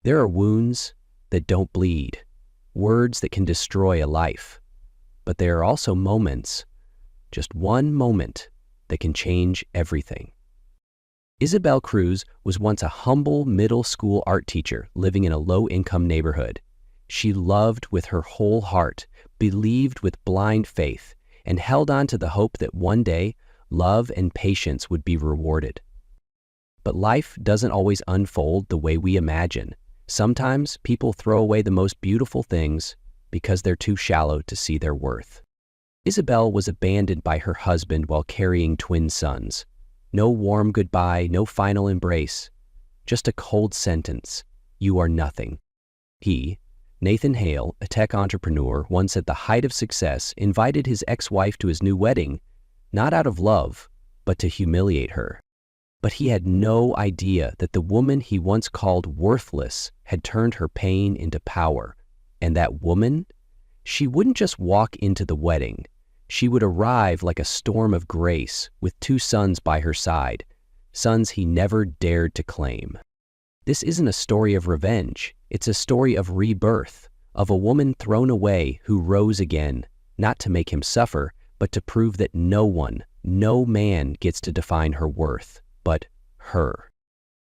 There are wounds that don't bleed, words that can destroy a life. But there are also moments, just one moment, that can change everything. Isabel Cruz was once a humble middle school art teacher living in a low-income neighborhood. She loved with her whole heart, believed with blind faith, and held on to the hope that one day love and patience would be rewarded. But life doesn't always unfold the way we imagine. Sometimes people throw away the most beautiful things because they're too shallow to see their worth. Isabel was abandoned by her husband while carrying twin sons. No warm goodbye, no final embrace, just a cold sentence, "You are nothing." He, Nathan Hale, a tech entrepreneur, once at the height of success, invited his ex-wife to his new wedding, not out of love, but to humiliate her. But he had no idea that the woman he once called worthless had turned her pain into power. And that woman? She wouldn't just walk into the wedding. She would arrive like a storm of grace with two sons by her side, sons he never dared to claim. This isn't a story of revenge. It's a story of rebirth, of a woman thrown away who rose again, not to make him suffer, but to prove that no one, no man gets to define her worth, but her.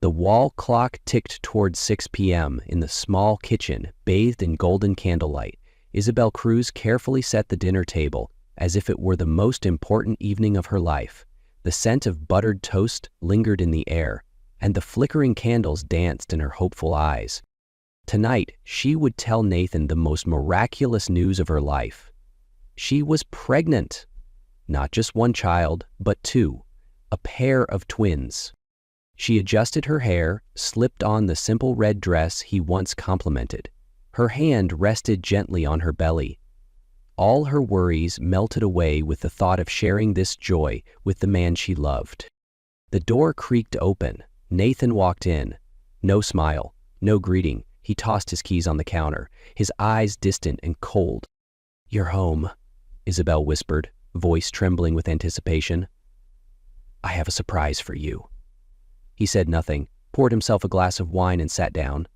The wall clock ticked towards 6 p.m. in the small kitchen, bathed in golden candlelight. Isabel Cruz carefully set the dinner table, as if it were the most important evening of her life. The scent of buttered toast lingered in the air, and the flickering candles danced in her hopeful eyes. Tonight, she would tell Nathan the most miraculous news of her life. She was pregnant. Not just one child, but two, a pair of twins. She adjusted her hair, slipped on the simple red dress he once complimented. Her hand rested gently on her belly. All her worries melted away with the thought of sharing this joy with the man she loved. The door creaked open. Nathan walked in. No smile, no greeting. He tossed his keys on the counter, his eyes distant and cold. "You're home," Isabel whispered, voice trembling with anticipation. "I have a surprise for you." He said nothing, poured himself a glass of wine and sat down.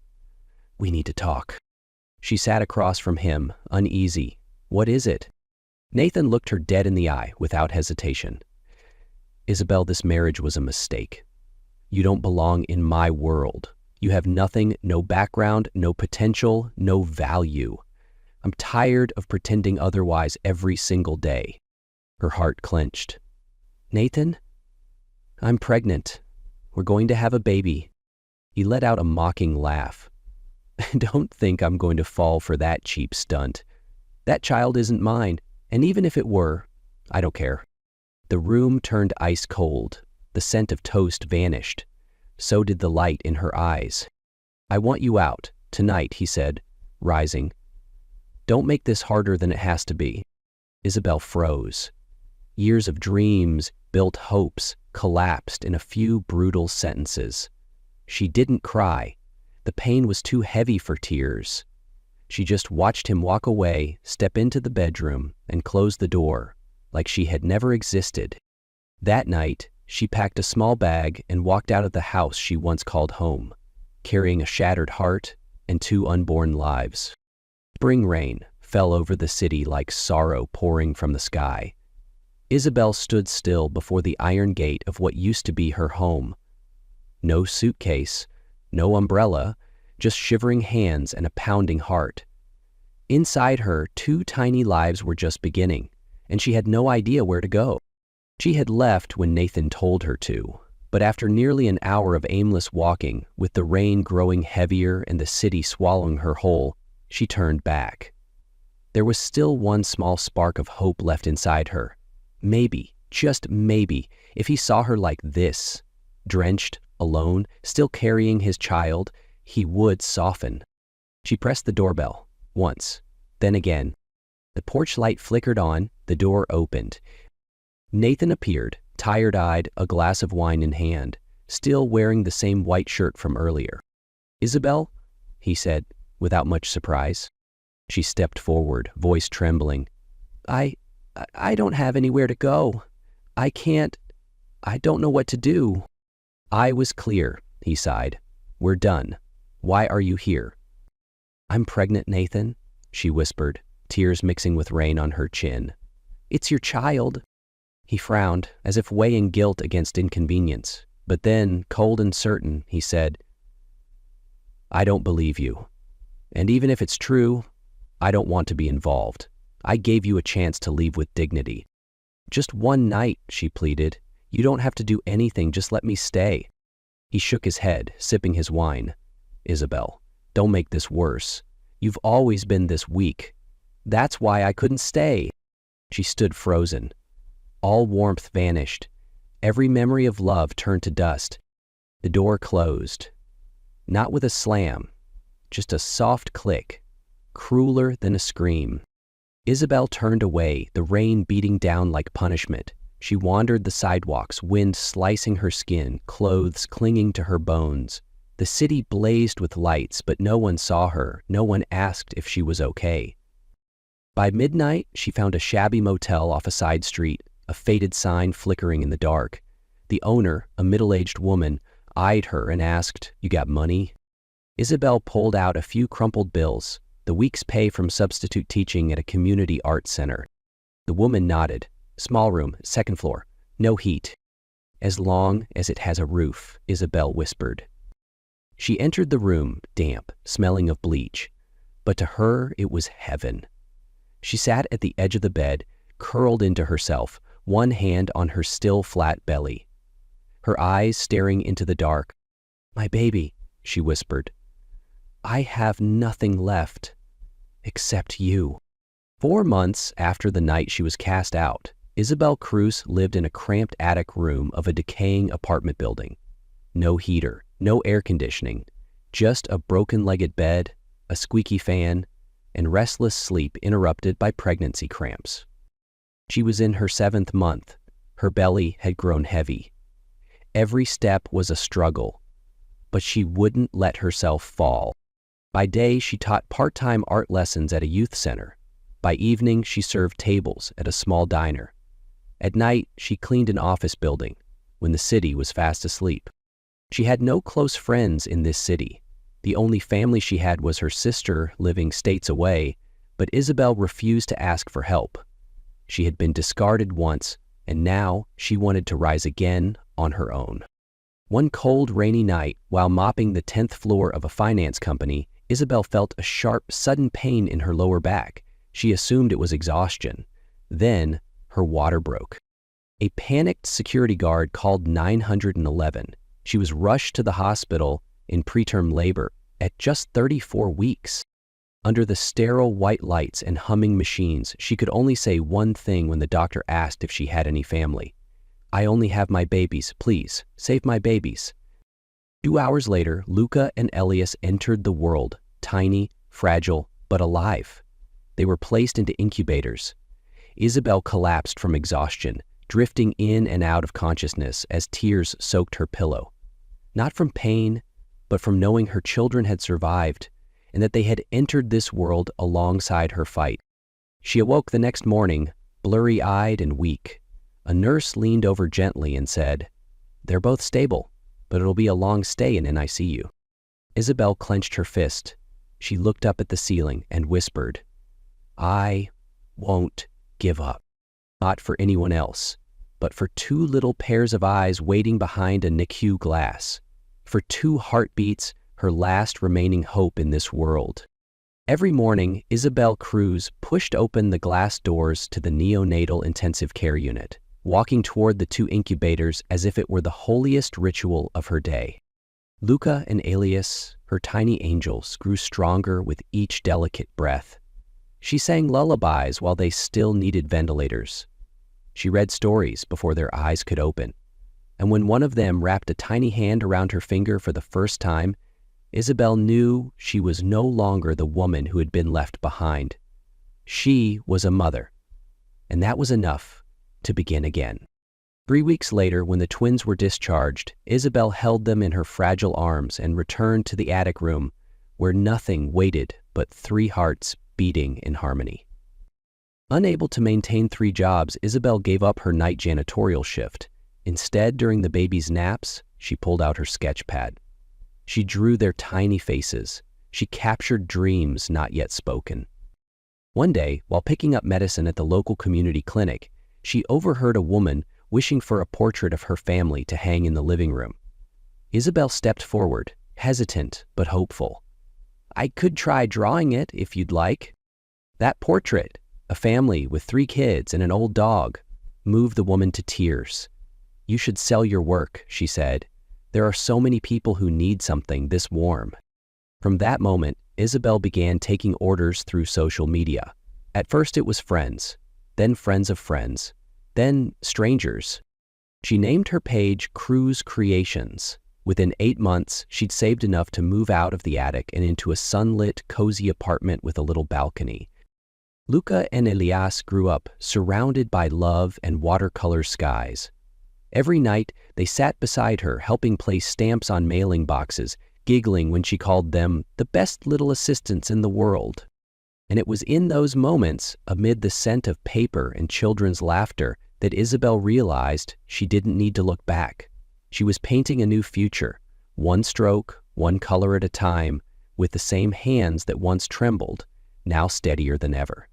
"We need to talk." She sat across from him, uneasy. "What is it?" Nathan looked her dead in the eye without hesitation. "Isabel, this marriage was a mistake. You don't belong in my world. You have nothing, no background, no potential, no value. I'm tired of pretending otherwise every single day." Her heart clenched. "Nathan, I'm pregnant. We're going to have a baby." He let out a mocking laugh. "Don't think I'm going to fall for that cheap stunt. That child isn't mine, and even if it were, I don't care." The room turned ice cold. The scent of toast vanished. So did the light in her eyes. "I want you out, tonight," he said, rising. "Don't make this harder than it has to be." Isabel froze. Years of dreams, built hopes, collapsed in a few brutal sentences. She didn't cry. The pain was too heavy for tears. She just watched him walk away, step into the bedroom, and close the door, like she had never existed. That night, she packed a small bag and walked out of the house she once called home, carrying a shattered heart and two unborn lives. Spring rain fell over the city like sorrow pouring from the sky. Isabel stood still before the iron gate of what used to be her home. No suitcase, no umbrella, just shivering hands and a pounding heart. Inside her, two tiny lives were just beginning, and she had no idea where to go. She had left when Nathan told her to, but after nearly an hour of aimless walking, with the rain growing heavier and the city swallowing her whole, she turned back. There was still one small spark of hope left inside her. Maybe, just maybe, if he saw her like this, drenched, alone, still carrying his child, he would soften. She pressed the doorbell, once, then again. The porch light flickered on, the door opened. Nathan appeared, tired-eyed, a glass of wine in hand, still wearing the same white shirt from earlier. "Isabel?" he said, without much surprise. She stepped forward, voice trembling. I don't have anywhere to go. I don't know what to do." "I was clear," he sighed. "We're done. Why are you here?" "I'm pregnant, Nathan," she whispered, tears mixing with rain on her chin. "It's your child." He frowned, as if weighing guilt against inconvenience. But then, cold and certain, he said, "I don't believe you. And even if it's true, I don't want to be involved. I gave you a chance to leave with dignity." "Just one night," she pleaded. "You don't have to do anything, just let me stay." He shook his head, sipping his wine. "Isabel, don't make this worse. You've always been this weak. That's why I couldn't stay." She stood frozen. All warmth vanished. Every memory of love turned to dust. The door closed. Not with a slam, just a soft click, crueler than a scream. Isabel turned away, the rain beating down like punishment. She wandered the sidewalks, wind slicing her skin, clothes clinging to her bones. The city blazed with lights, but no one saw her. No one asked if she was okay. By midnight, she found a shabby motel off a side street, a faded sign flickering in the dark. The owner, a middle-aged woman, eyed her and asked, "You got money?" Isabel pulled out a few crumpled bills, the week's pay from substitute teaching at a community arts center. The woman nodded. "Small room, second floor, no heat." "As long as it has a roof," Isabel whispered. She entered the room, damp, smelling of bleach. But to her, it was heaven. She sat at the edge of the bed, curled into herself, one hand on her still flat belly. Her eyes staring into the dark. "My baby," she whispered. "I have nothing left except you." 4 months after the night she was cast out, Isabel Cruz lived in a cramped attic room of a decaying apartment building. No heater, no air conditioning, just a broken-legged bed, a squeaky fan, and restless sleep interrupted by pregnancy cramps. She was in her 7th month. Her belly had grown heavy. Every step was a struggle, but she wouldn't let herself fall. By day, she taught part-time art lessons at a youth center. By evening, she served tables at a small diner. At night, she cleaned an office building when the city was fast asleep. She had no close friends in this city. The only family she had was her sister living states away, but Isabel refused to ask for help. She had been discarded once, and now she wanted to rise again on her own. One cold, rainy night, while mopping the 10th floor of a finance company, Isabel felt a sharp, sudden pain in her lower back. She assumed it was exhaustion. Then, her water broke. A panicked security guard called 911. She was rushed to the hospital in preterm labor at just 34 weeks. Under the sterile white lights and humming machines, she could only say one thing when the doctor asked if she had any family. "I only have my babies. Please, save my babies." 2 hours later, Luca and Elias entered the world, tiny, fragile, but alive. They were placed into incubators. Isabel collapsed from exhaustion, drifting in and out of consciousness as tears soaked her pillow. Not from pain, but from knowing her children had survived and that they had entered this world alongside her fight. She awoke the next morning, blurry-eyed and weak. A nurse leaned over gently and said, "They're both stable, but it'll be a long stay in NICU." Isabel clenched her fist. She looked up at the ceiling and whispered, "I won't give up. Not for anyone else, but for 2 little pairs of eyes waiting behind a NICU glass. For 2 heartbeats, her last remaining hope in this world." Every morning, Isabel Cruz pushed open the glass doors to the neonatal intensive care unit, walking toward the 2 incubators as if it were the holiest ritual of her day. Luca and Elias, her tiny angels, grew stronger with each delicate breath. She sang lullabies while they still needed ventilators. She read stories before their eyes could open. And when one of them wrapped a tiny hand around her finger for the first time, Isabel knew she was no longer the woman who had been left behind. She was a mother, and that was enough to begin again. 3 weeks later, when the twins were discharged, Isabel held them in her fragile arms and returned to the attic room, where nothing waited but 3 hearts beating in harmony. Unable to maintain 3 jobs, Isabel gave up her night janitorial shift. Instead, during the baby's naps, she pulled out her sketch pad. She drew their tiny faces. She captured dreams not yet spoken. One day, while picking up medicine at the local community clinic, she overheard a woman wishing for a portrait of her family to hang in the living room. Isabel stepped forward, hesitant but hopeful. "I could try drawing it if you'd like." That portrait, a family with 3 kids and an old dog, moved the woman to tears. "You should sell your work," she said. "There are so many people who need something this warm." From that moment, Isabel began taking orders through social media. At first it was friends, then friends of friends, then strangers. She named her page Cruz Creations. Within 8 months, she'd saved enough to move out of the attic and into a sunlit, cozy apartment with a little balcony. Luca and Elias grew up surrounded by love and watercolor skies. Every night, they sat beside her, helping place stamps on mailing boxes, giggling when she called them the best little assistants in the world. And it was in those moments, amid the scent of paper and children's laughter, that Isabel realized she didn't need to look back. She was painting a new future, one stroke, one color at a time, with the same hands that once trembled, now steadier than ever.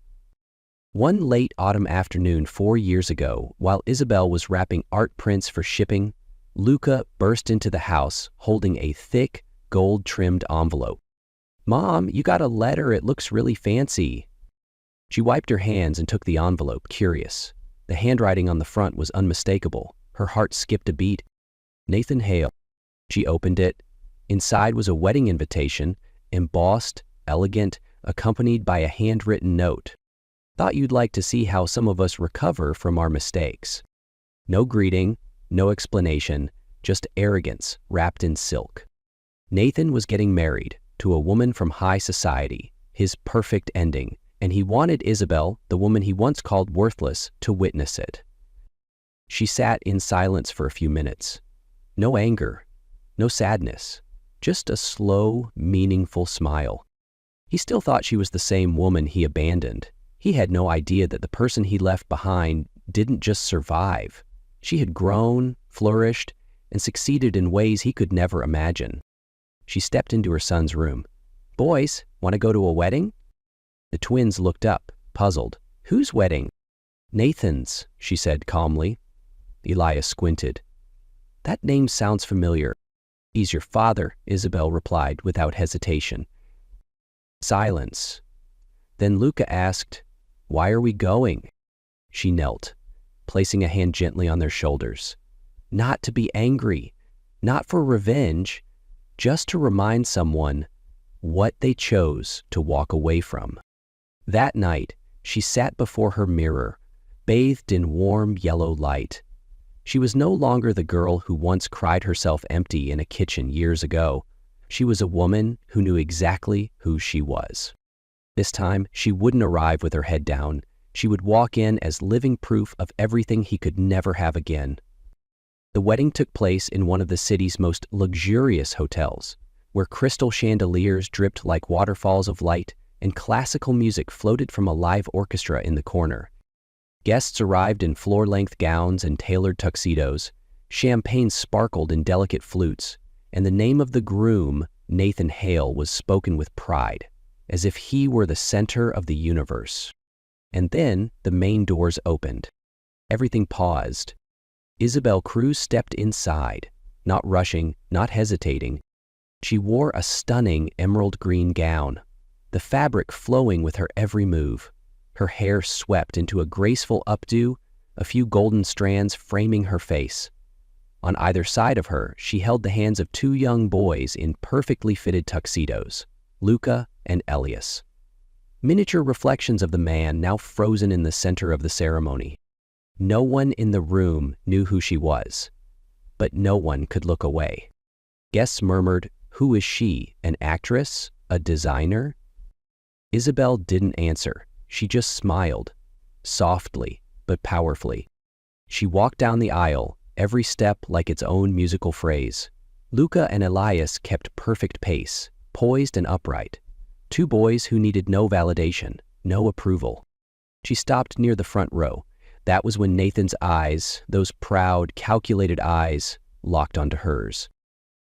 One late autumn afternoon 4 years ago, while Isabel was wrapping art prints for shipping, Luca burst into the house holding a thick, gold-trimmed envelope. "Mom, you got a letter. It looks really fancy." She wiped her hands and took the envelope, curious. The handwriting on the front was unmistakable. Her heart skipped a beat. "Nathan Hale." She opened it. Inside was a wedding invitation, embossed, elegant, accompanied by a handwritten note. "Thought you'd like to see how some of us recover from our mistakes." No greeting, no explanation, just arrogance wrapped in silk. Nathan was getting married to a woman from high society, his perfect ending, and he wanted Isabel, the woman he once called worthless, to witness it. She sat in silence for a few minutes. No anger, no sadness, just a slow, meaningful smile. He still thought she was the same woman he abandoned. He had no idea that the person he left behind didn't just survive. She had grown, flourished, and succeeded in ways he could never imagine. She stepped into her son's room. "Boys, want to go to a wedding?" The twins looked up, puzzled. "Whose wedding?" "Nathan's," she said calmly. Elias squinted. "That name sounds familiar." "He's your father," Isabel replied without hesitation. Silence. Then Luca asked, "Why are we going?" She knelt, placing a hand gently on their shoulders. Not to be angry, not for revenge, just to remind someone what they chose to walk away from. That night, she sat before her mirror, bathed in warm yellow light. She was no longer the girl who once cried herself empty in a kitchen years ago. She was a woman who knew exactly who she was. This time, she wouldn't arrive with her head down. She would walk in as living proof of everything he could never have again. The wedding took place in one of the city's most luxurious hotels, where crystal chandeliers dripped like waterfalls of light and classical music floated from a live orchestra in the corner. Guests arrived in floor-length gowns and tailored tuxedos. Champagne sparkled in delicate flutes, and the name of the groom, Nathan Hale, was spoken with pride, as if he were the center of the universe. And then the main doors opened. Everything paused. Isabel Cruz stepped inside, not rushing, not hesitating. She wore a stunning emerald green gown, the fabric flowing with her every move. Her hair swept into a graceful updo, a few golden strands framing her face. On either side of her, she held the hands of 2 young boys in perfectly fitted tuxedos, Luca and Elias. Miniature reflections of the man now frozen in the center of the ceremony. No one in the room knew who she was, but no one could look away. Guests murmured, "Who is she, an actress? A designer?" Isabel didn't answer. She just smiled, softly but powerfully. She walked down the aisle, every step like its own musical phrase. Luca and Elias kept perfect pace, poised and upright. 2 boys who needed no validation, no approval. She stopped near the front row. That was when Nathan's eyes, those proud, calculated eyes, locked onto hers.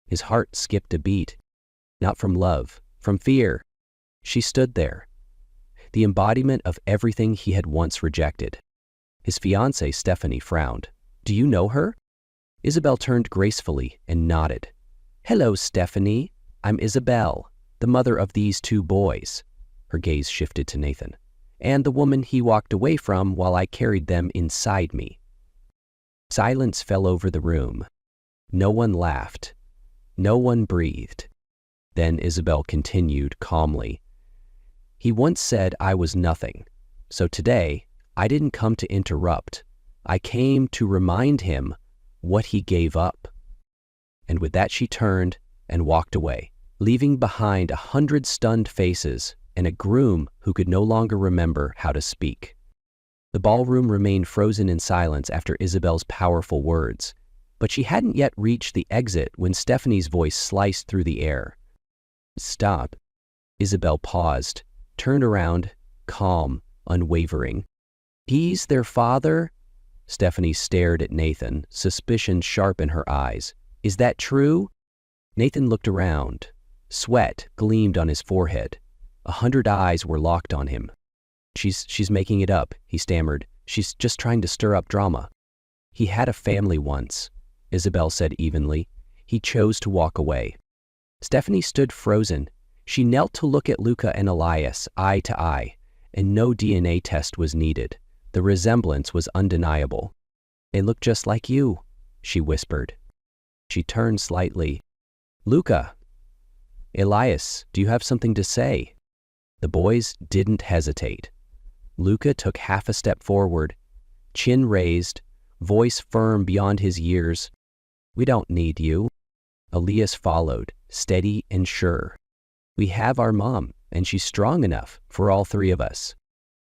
His heart skipped a beat. Not from love, from fear. She stood there, the embodiment of everything he had once rejected. His fiancée, Stephanie, frowned. "Do you know her?" Isabel turned gracefully and nodded. "Hello, Stephanie. I'm Isabel, the mother of these two boys." Her gaze shifted to Nathan. "And the woman he walked away from while I carried them inside me." Silence fell over the room. No one laughed. No one breathed. Then Isabel continued calmly. "He once said I was nothing, so today I didn't come to interrupt. I came to remind him what he gave up." And with that she turned and walked away, leaving behind 100 stunned faces and a groom who could no longer remember how to speak. The ballroom remained frozen in silence after Isabel's powerful words, but she hadn't yet reached the exit when Stephanie's voice sliced through the air. "Stop." Isabel paused, turned around, calm, unwavering. "He's their father?" Stephanie stared at Nathan, suspicion sharp in her eyes. "Is that true?" Nathan looked around. Sweat gleamed on his forehead. 100 eyes were locked on him. She's making it up," he stammered. "She's just trying to stir up drama." "He had a family once," Isabel said evenly. "He chose to walk away." Stephanie stood frozen. She knelt to look at Luca and Elias eye to eye, and no DNA test was needed. The resemblance was undeniable. "They look just like you," she whispered. She turned slightly. "Luca, Elias, do you have something to say?" The boys didn't hesitate. Luca took half a step forward, chin raised, voice firm beyond his years. "We don't need you." Elias followed, steady and sure. "We have our mom, and she's strong enough for all three of us."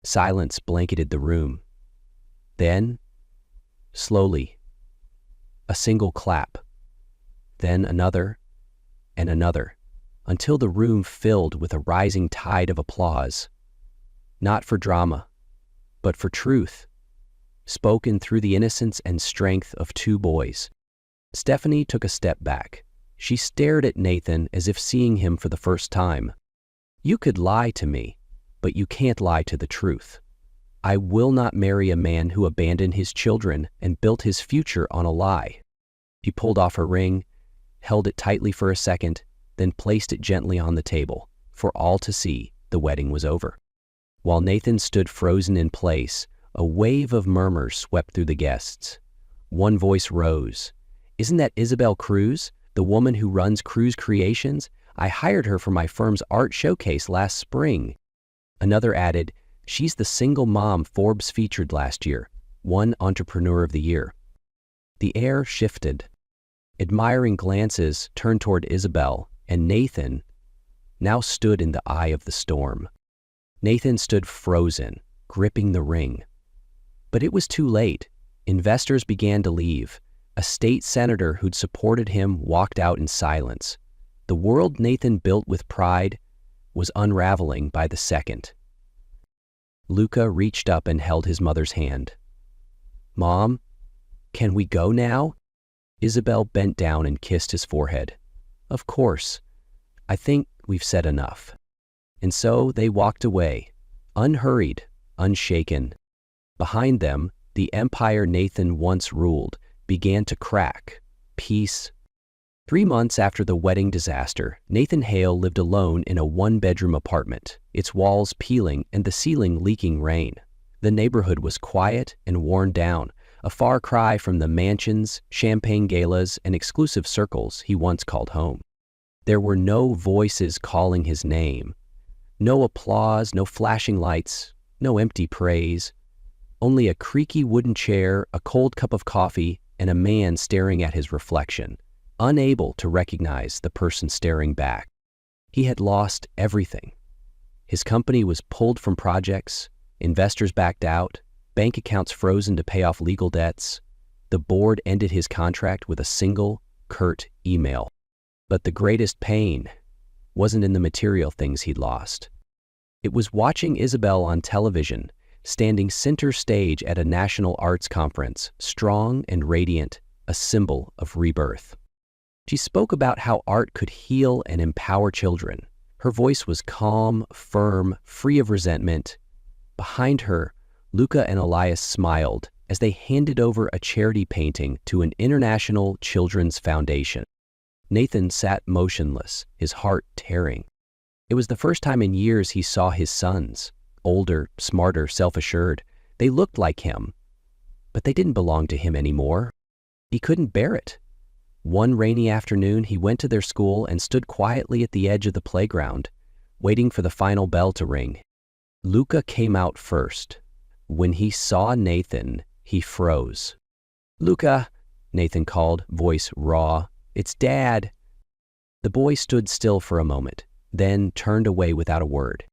Silence blanketed the room. Then, slowly, a single clap. Then another and another, until the room filled with a rising tide of applause. Not for drama, but for truth, spoken through the innocence and strength of two boys. Stephanie took a step back. She stared at Nathan as if seeing him for the first time. "You could lie to me, but you can't lie to the truth. I will not marry a man who abandoned his children and built his future on a lie." She pulled off her ring, held it tightly for a second, then placed it gently on the table. For all to see, the wedding was over. While Nathan stood frozen in place, a wave of murmurs swept through the guests. One voice rose. "Isn't that Isabel Cruz, the woman who runs Cruz Creations? I hired her for my firm's art showcase last spring." Another added, "She's the single mom Forbes featured last year, won Entrepreneur of the Year." The air shifted. Admiring glances turned toward Isabel, and Nathan now stood in the eye of the storm. Nathan stood frozen, gripping the ring. But it was too late. Investors began to leave. A state senator who'd supported him walked out in silence. The world Nathan built with pride was unraveling by the second. Luca reached up and held his mother's hand. "Mom, can we go now?" Isabel bent down and kissed his forehead. "Of course. I think we've said enough." And so they walked away, unhurried, unshaken. Behind them, the empire Nathan once ruled began to crack. Peace. 3 months after the wedding disaster, Nathan Hale lived alone in a one-bedroom apartment, its walls peeling and the ceiling leaking rain. The neighborhood was quiet and worn down, a far cry from the mansions, champagne galas, and exclusive circles he once called home. There were no voices calling his name. No applause, no flashing lights, no empty praise. Only a creaky wooden chair, a cold cup of coffee, and a man staring at his reflection, unable to recognize the person staring back. He had lost everything. His company was pulled from projects, investors backed out, bank accounts frozen to pay off legal debts. The board ended his contract with a single, curt email. But the greatest pain wasn't in the material things he'd lost. It was watching Isabel on television, standing center stage at a national arts conference, strong and radiant, a symbol of rebirth. She spoke about how art could heal and empower children. Her voice was calm, firm, free of resentment. Behind her, Luca and Elias smiled as they handed over a charity painting to an international children's foundation. Nathan sat motionless, his heart tearing. It was the first time in years he saw his sons. Older, smarter, self-assured. They looked like him, but they didn't belong to him anymore. He couldn't bear it. One rainy afternoon, he went to their school and stood quietly at the edge of the playground, waiting for the final bell to ring. Luca came out first. When he saw Nathan, he froze. "Luca," Nathan called, voice raw. "It's Dad." The boy stood still for a moment, then turned away without a word.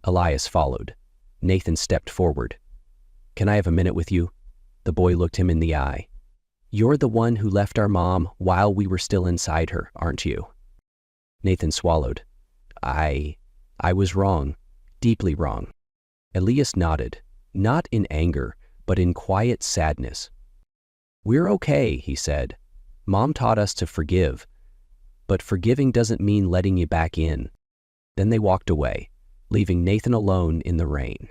Elias followed. Nathan stepped forward. "Can I have a minute with you?" The boy looked him in the eye. "You're the one who left our mom while we were still inside her, aren't you?" Nathan swallowed. I was wrong, deeply wrong." Elias nodded, not in anger, but in quiet sadness. "We're okay," he said. "Mom taught us to forgive, but forgiving doesn't mean letting you back in." Then they walked away, leaving Nathan alone in the rain.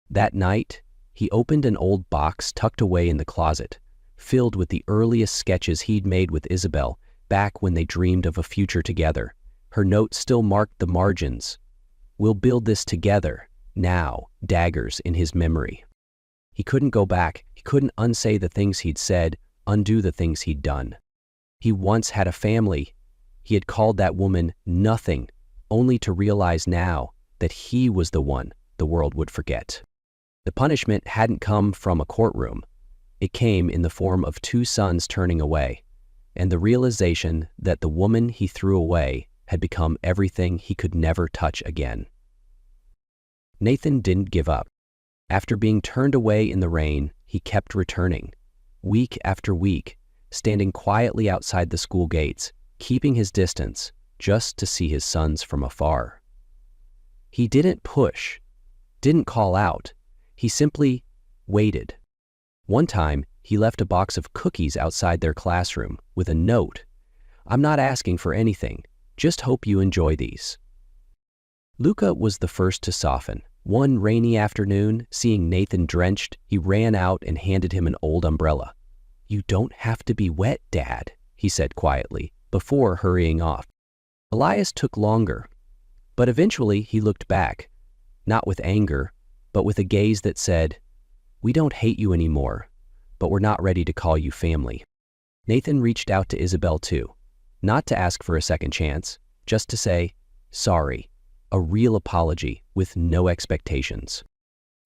That night, he opened an old box tucked away in the closet, filled with the earliest sketches he'd made with Isabel back when they dreamed of a future together. Her note still marked the margins. "We'll build this together, now," daggers in his memory. He couldn't go back. He couldn't unsay the things he'd said, undo the things he'd done. He once had a family. He had called that woman nothing, only to realize now that he was the one the world would forget. The punishment hadn't come from a courtroom. It came in the form of two sons turning away, and the realization that the woman he threw away had become everything he could never touch again. Nathan didn't give up. After being turned away in the rain, he kept returning, week after week, standing quietly outside the school gates, keeping his distance, just to see his sons from afar. He didn't push, didn't call out. He simply waited. One time, he left a box of cookies outside their classroom with a note. "I'm not asking for anything, just hope you enjoy these." Luca was the first to soften. One rainy afternoon, seeing Nathan drenched, he ran out and handed him an old umbrella. "You don't have to be wet, Dad," he said quietly, before hurrying off. Elias took longer, but eventually he looked back, not with anger, but with a gaze that said, "We don't hate you anymore, but we're not ready to call you family." Nathan reached out to Isabel too, not to ask for a second chance, just to say, sorry, a real apology with no expectations.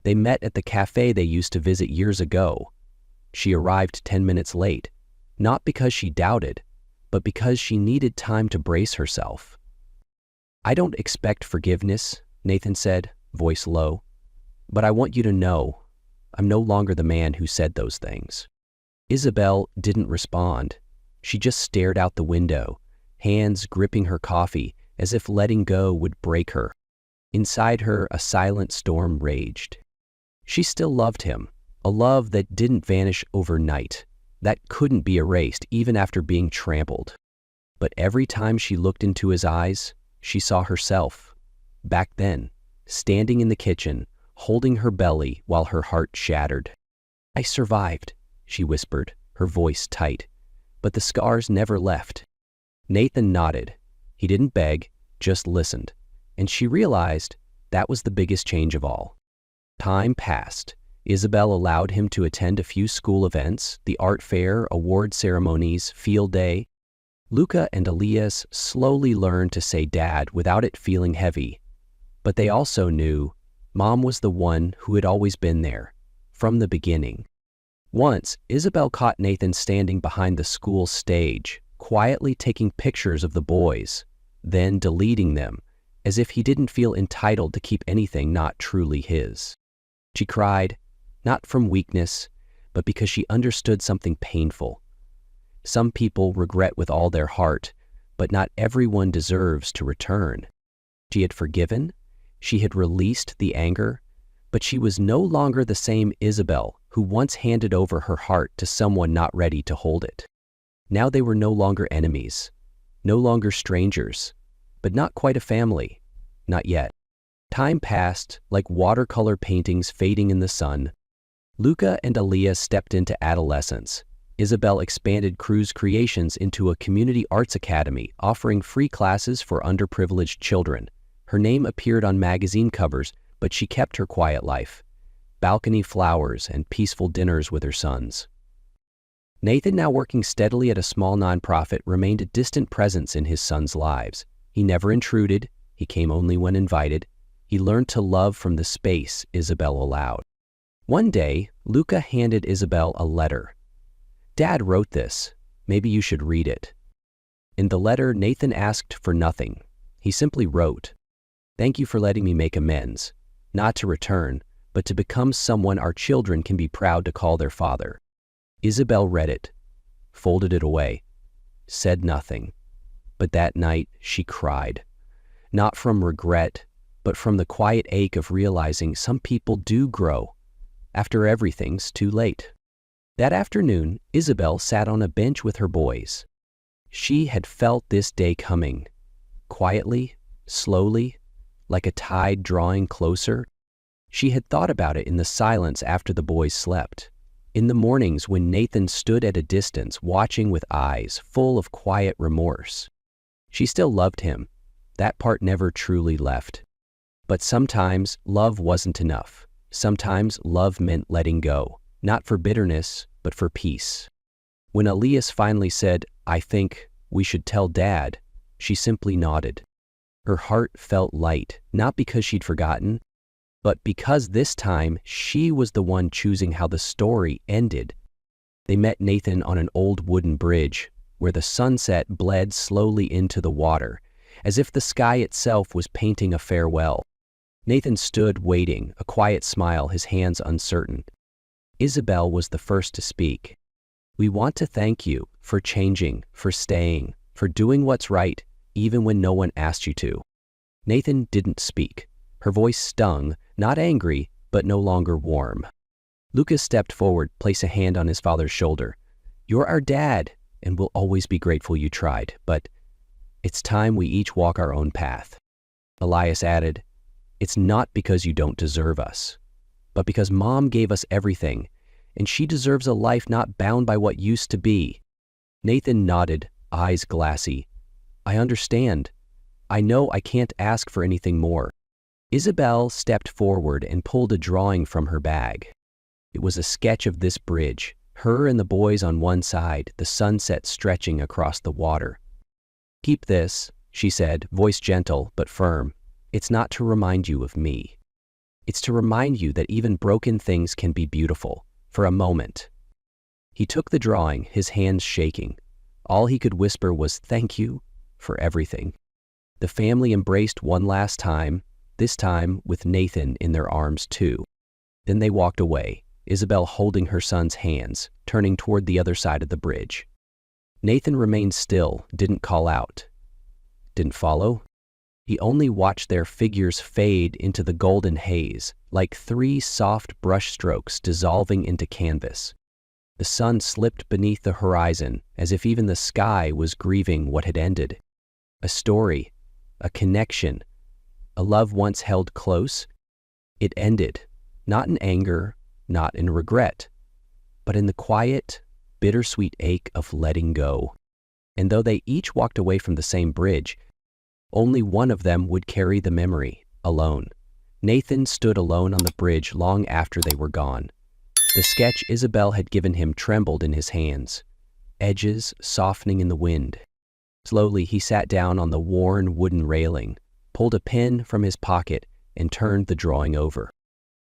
They met at the cafe they used to visit years ago. She arrived 10 minutes late, not because she doubted, but because she needed time to brace herself. "I don't expect forgiveness," Nathan said, voice low, "but I want you to know I'm no longer the man who said those things." Isabel didn't respond. She just stared out the window, hands gripping her coffee as if letting go would break her. Inside her, a silent storm raged. She still loved him, a love that didn't vanish overnight, that couldn't be erased even after being trampled. But every time she looked into his eyes, she saw herself, back then, standing in the kitchen, holding her belly while her heart shattered. "I survived," she whispered, her voice tight, but the scars never left. Nathan nodded. He didn't beg, just listened, and she realized that was the biggest change of all. Time passed. Isabel allowed him to attend a few school events, the art fair, award ceremonies, field day. Luca and Elias slowly learned to say Dad without it feeling heavy, but they also knew Mom was the one who had always been there, from the beginning. Once, Isabel caught Nathan standing behind the school stage, quietly taking pictures of the boys, then deleting them, as if he didn't feel entitled to keep anything not truly his. She cried, not from weakness, but because she understood something painful. Some people regret with all their heart, but not everyone deserves to return. She had forgiven, she had released the anger, but she was no longer the same Isabel who once handed over her heart to someone not ready to hold it. Now they were no longer enemies, no longer strangers, but not quite a family, not yet. Time passed, like watercolor paintings fading in the sun. Luca and Aaliyah stepped into adolescence. Isabel expanded Cruz Creations into a community arts academy, offering free classes for underprivileged children. Her name appeared on magazine covers, but she kept her quiet life. Balcony flowers and peaceful dinners with her sons. Nathan, now working steadily at a small nonprofit, remained a distant presence in his sons' lives. He never intruded. He came only when invited. He learned to love from the space Isabel allowed. One day, Luca handed Isabel a letter. "Dad wrote this. Maybe you should read it." In the letter, Nathan asked for nothing. He simply wrote, "Thank you for letting me make amends, not to return, but to become someone our children can be proud to call their father." Isabel read it, folded it away, said nothing. But that night, she cried. Not from regret, but from the quiet ache of realizing some people do grow after everything's too late. That afternoon, Isabel sat on a bench with her boys. She had felt this day coming, quietly, slowly, like a tide drawing closer. She had thought about it in the silence after the boys slept, in the mornings when Nathan stood at a distance watching with eyes full of quiet remorse. She still loved him. That part never truly left. But sometimes love wasn't enough. Sometimes love meant letting go, not for bitterness, but for peace. When Elias finally said, "I think we should tell Dad," she simply nodded. Her heart felt light, not because she'd forgotten, but because this time she was the one choosing how the story ended. They met Nathan on an old wooden bridge, where the sunset bled slowly into the water, as if the sky itself was painting a farewell. Nathan stood waiting, a quiet smile, his hands uncertain. Isabel was the first to speak. "We want to thank you for changing, for staying, for doing what's right, even when no one asked you to." Nathan didn't speak. Her voice stung, not angry, but no longer warm. Lucas stepped forward, placed a hand on his father's shoulder. "You're our dad, and we'll always be grateful you tried, but it's time we each walk our own path." Elias added, "It's not because you don't deserve us, but because Mom gave us everything, and she deserves a life not bound by what used to be." Nathan nodded, eyes glassy. "I understand. I know I can't ask for anything more." Isabel stepped forward and pulled a drawing from her bag. It was a sketch of this bridge, her and the boys on one side, the sunset stretching across the water. "Keep this," she said, voice gentle but firm. "It's not to remind you of me. It's to remind you that even broken things can be beautiful, for a moment." He took the drawing, his hands shaking. All he could whisper was, "Thank you for everything." The family embraced one last time, this time with Nathan in their arms too. Then they walked away, Isabel holding her son's hands, turning toward the other side of the bridge. Nathan remained still, didn't call out, didn't follow. He only watched their figures fade into the golden haze, like 3 soft brushstrokes dissolving into canvas. The sun slipped beneath the horizon, as if even the sky was grieving what had ended. A story, a connection, a love once held close. It ended, not in anger, not in regret, but in the quiet, bittersweet ache of letting go. And though they each walked away from the same bridge, only one of them would carry the memory, alone. Nathan stood alone on the bridge long after they were gone. The sketch Isabel had given him trembled in his hands, edges softening in the wind. Slowly he sat down on the worn wooden railing, pulled a pen from his pocket, and turned the drawing over.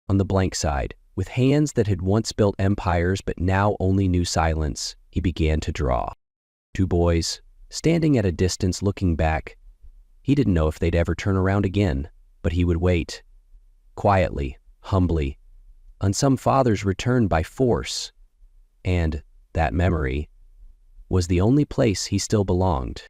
On the blank side, with hands that had once built empires but now only knew silence, he began to draw. 2 boys, standing at a distance looking back. He didn't know if they'd ever turn around again, but he would wait. Quietly, humbly, on some father's return by force. And that memory was the only place he still belonged.